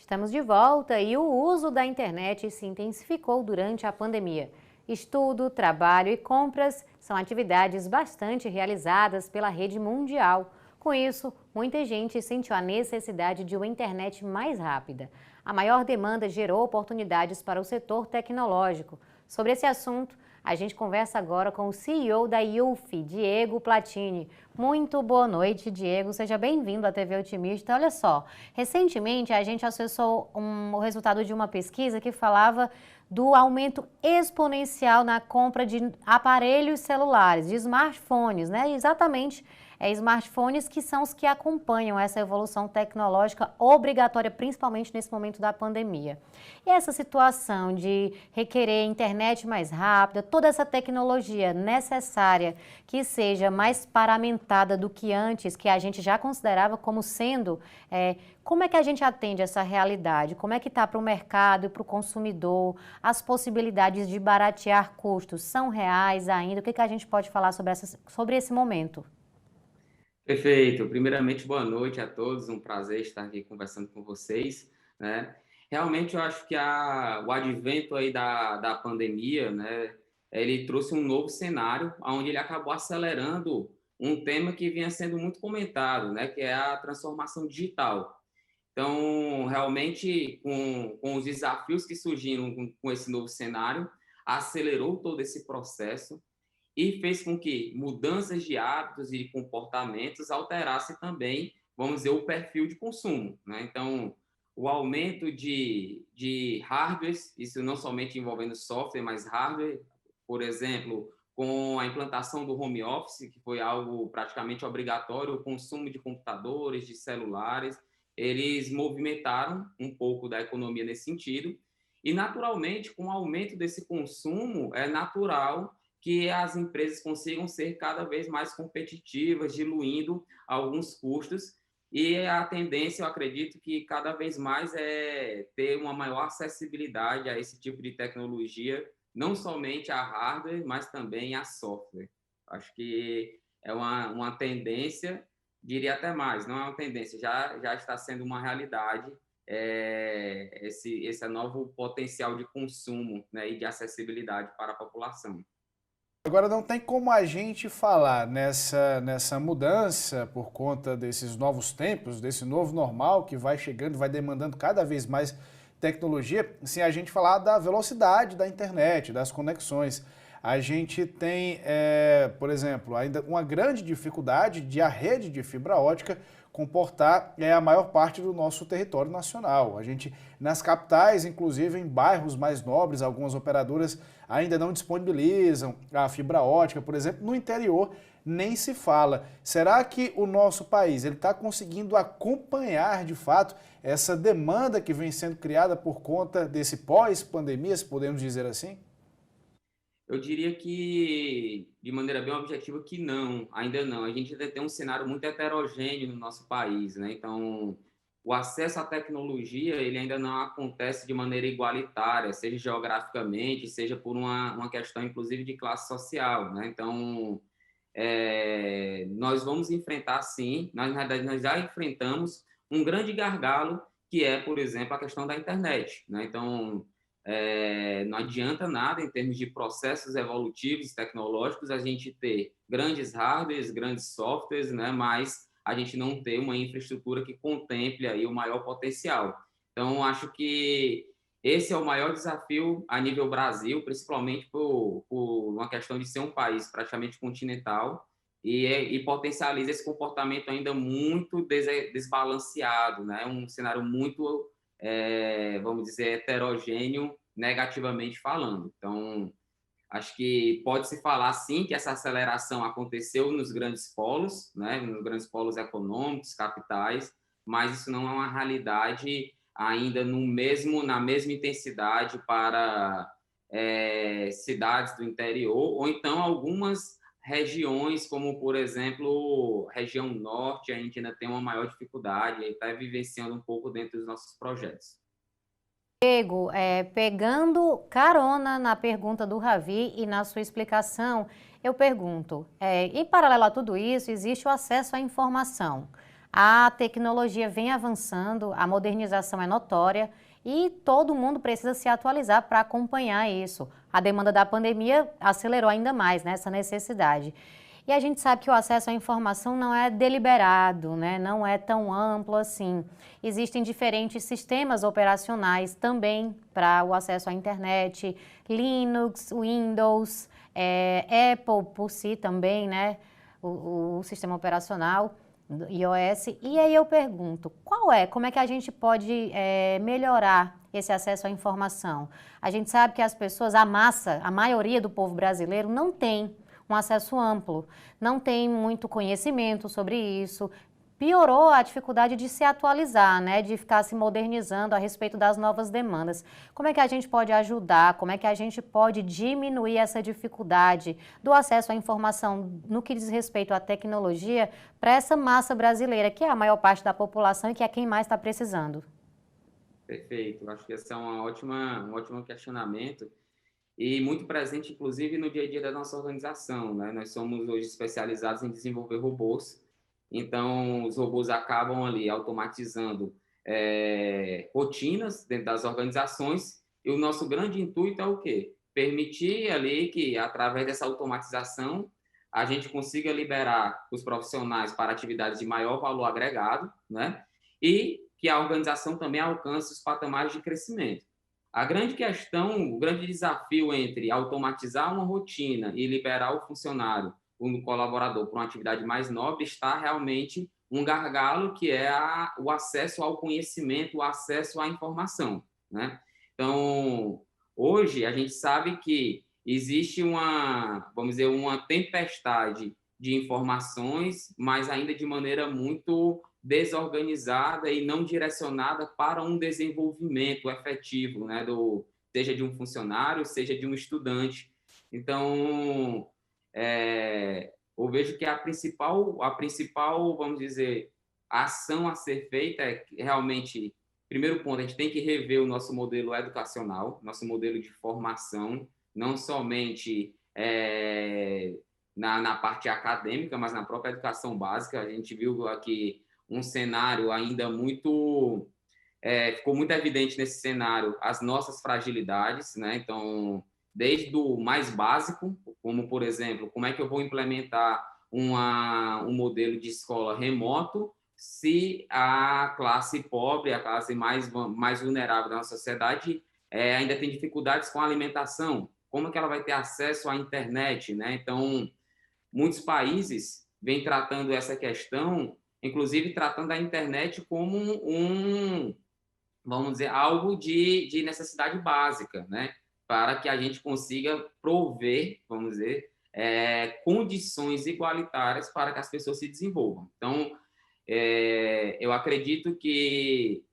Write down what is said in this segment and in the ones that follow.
Estamos de volta e o uso da internet se intensificou durante a pandemia. Estudo, trabalho e compras são atividades bastante realizadas pela rede mundial. Com isso, muita gente sentiu a necessidade de uma internet mais rápida. A maior demanda gerou oportunidades para o setor tecnológico. Sobre esse assunto, a gente conversa agora com o CEO da UFI, Diego Platini. Muito boa noite, Diego. Seja bem-vindo à TV Otimista. Olha só, recentemente a gente acessou o resultado de uma pesquisa que falava do aumento exponencial na compra de aparelhos celulares, de smartphones, né? Exatamente, smartphones que são os que acompanham essa evolução tecnológica obrigatória, principalmente nesse momento da pandemia. E essa situação de requerer internet mais rápida, toda essa tecnologia necessária que seja mais paramentada do que antes, que a gente já considerava como sendo, como é que a gente atende essa realidade? Como é que está para o mercado e para o consumidor? As possibilidades de baratear custos são reais ainda? O que a gente pode falar sobre esse momento? Perfeito. Primeiramente, boa noite a todos. Um prazer estar aqui conversando com vocês, né? Realmente, eu acho que o advento aí da pandemia, né? Ele trouxe um novo cenário, onde ele acabou acelerando um tema que vinha sendo muito comentado, né? Que é a transformação digital. Então, realmente, com os desafios que surgiram com esse novo cenário, acelerou todo esse processo e fez com que mudanças de hábitos e comportamentos alterassem também, vamos dizer, o perfil de consumo, né? Então, o aumento de hardwares, isso não somente envolvendo software, mas hardware, por exemplo, com a implantação do home office, que foi algo praticamente obrigatório, o consumo de computadores, de celulares, eles movimentaram um pouco da economia nesse sentido, e naturalmente, com o aumento desse consumo, é natural que as empresas consigam ser cada vez mais competitivas, diluindo alguns custos. E a tendência, eu acredito, que cada vez mais é ter uma maior acessibilidade a esse tipo de tecnologia, não somente a hardware, mas também a software. Acho que é uma tendência, diria até mais, não é uma tendência, já está sendo uma realidade, esse novo potencial de consumo, né, e de acessibilidade para a população. Agora, não tem como a gente falar nessa mudança por conta desses novos tempos, desse novo normal que vai chegando, vai demandando cada vez mais tecnologia, sem a gente falar da velocidade da internet, das conexões. A gente tem, por exemplo, ainda uma grande dificuldade de a rede de fibra ótica comportar a maior parte do nosso território nacional. A gente, nas capitais, inclusive em bairros mais nobres, algumas operadoras ainda não disponibilizam a fibra ótica, por exemplo. No interior nem se fala. Será que o nosso país está conseguindo acompanhar de fato essa demanda que vem sendo criada por conta desse pós-pandemia, se podemos dizer assim? Eu diria que, de maneira bem objetiva, que não, ainda não. A gente ainda tem um cenário muito heterogêneo no nosso país, né? Então, o acesso à tecnologia, ele ainda não acontece de maneira igualitária, seja geograficamente, seja por uma questão, inclusive, de classe social, né? Então, nós vamos enfrentar, sim, na verdade, nós já enfrentamos um grande gargalo, que é, por exemplo, a questão da internet, né? Então, não adianta nada em termos de processos evolutivos tecnológicos a gente ter grandes hardwares, grandes softwares, né, mas a gente não ter uma infraestrutura que contemple aí o maior potencial. Então, acho que esse é o maior desafio a nível Brasil, principalmente por uma questão de ser um país praticamente continental e potencializa esse comportamento ainda muito desbalanceado, né, um cenário muito vamos dizer, heterogêneo negativamente falando. Então, acho que pode-se falar, sim, que essa aceleração aconteceu nos grandes polos, né, nos grandes polos econômicos, capitais, mas isso não é uma realidade ainda na mesma intensidade para cidades do interior, ou então algumas regiões, como, por exemplo, região norte, a gente ainda tem uma maior dificuldade e está vivenciando um pouco dentro dos nossos projetos. Diego, pegando carona na pergunta do Ravi e na sua explicação, eu pergunto, em paralelo a tudo isso, existe o acesso à informação. A tecnologia vem avançando, a modernização é notória e todo mundo precisa se atualizar para acompanhar isso. A demanda da pandemia acelerou ainda mais, né, essa necessidade. E a gente sabe que o acesso à informação não é deliberado, né? Não é tão amplo assim. Existem diferentes sistemas operacionais também para o acesso à internet, Linux, Windows, Apple por si também, né? O sistema operacional, iOS. E aí eu pergunto, como é que a gente pode melhorar esse acesso à informação? A gente sabe que as pessoas, a massa, a maioria do povo brasileiro não tem um acesso amplo, não tem muito conhecimento sobre isso, piorou a dificuldade de se atualizar, né, de ficar se modernizando a respeito das novas demandas. Como é que a gente pode ajudar, como é que a gente pode diminuir essa dificuldade do acesso à informação no que diz respeito à tecnologia para essa massa brasileira, que é a maior parte da população e que é quem mais está precisando? Perfeito, acho que esse é um ótimo questionamento. E muito presente, inclusive, no dia a dia da nossa organização, né? Nós somos hoje especializados em desenvolver robôs, então os robôs acabam ali automatizando rotinas dentro das organizações, e o nosso grande intuito é o quê? Permitir ali que, através dessa automatização, a gente consiga liberar os profissionais para atividades de maior valor agregado, né? E que a organização também alcance os patamares de crescimento. A grande questão, o grande desafio entre automatizar uma rotina e liberar o funcionário, o colaborador, para uma atividade mais nobre, está realmente um gargalo que é o acesso ao conhecimento, o acesso à informação, né? Então, hoje a gente sabe que existe vamos dizer, uma tempestade de informações, mas ainda de maneira muito desorganizada e não direcionada para um desenvolvimento efetivo, né, seja de um funcionário, seja de um estudante. Então, eu vejo que a principal, vamos dizer, ação a ser feita é realmente, primeiro ponto, a gente tem que rever o nosso modelo educacional, nosso modelo de formação, não somente na parte acadêmica, mas na própria educação básica. A gente viu aqui um cenário ainda ficou muito evidente nesse cenário as nossas fragilidades, né? Então, desde o mais básico, como, por exemplo, como é que eu vou implementar um modelo de escola remoto se a classe pobre, a classe mais vulnerável da nossa sociedade, ainda tem dificuldades com a alimentação? Como é que ela vai ter acesso à internet, né? Então, muitos países vêm tratando essa questão, inclusive tratando a internet como vamos dizer, algo de necessidade básica, né? Para que a gente consiga prover, vamos dizer, condições igualitárias para que as pessoas se desenvolvam. Então, eu acredito que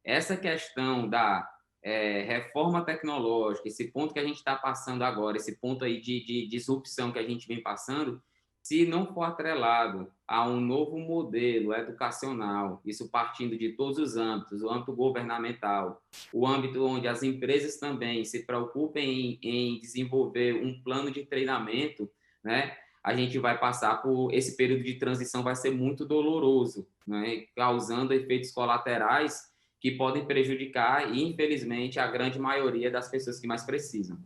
essa questão da reforma tecnológica, esse ponto que a gente está passando agora, esse ponto aí de disrupção que a gente vem passando, se não for atrelado a um novo modelo educacional, isso partindo de todos os âmbitos, o âmbito governamental, o âmbito onde as empresas também se preocupem em desenvolver um plano de treinamento, né? A gente vai passar por esse período de transição, vai ser muito doloroso, né? Causando efeitos colaterais que podem prejudicar, infelizmente, a grande maioria das pessoas que mais precisam.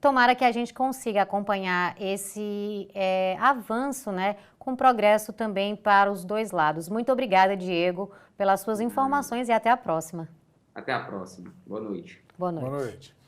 Tomara que a gente consiga acompanhar esse avanço, né, com progresso também para os dois lados. Muito obrigada, Diego, pelas suas informações e até a próxima. Até a próxima. Boa noite. Boa noite. Boa noite.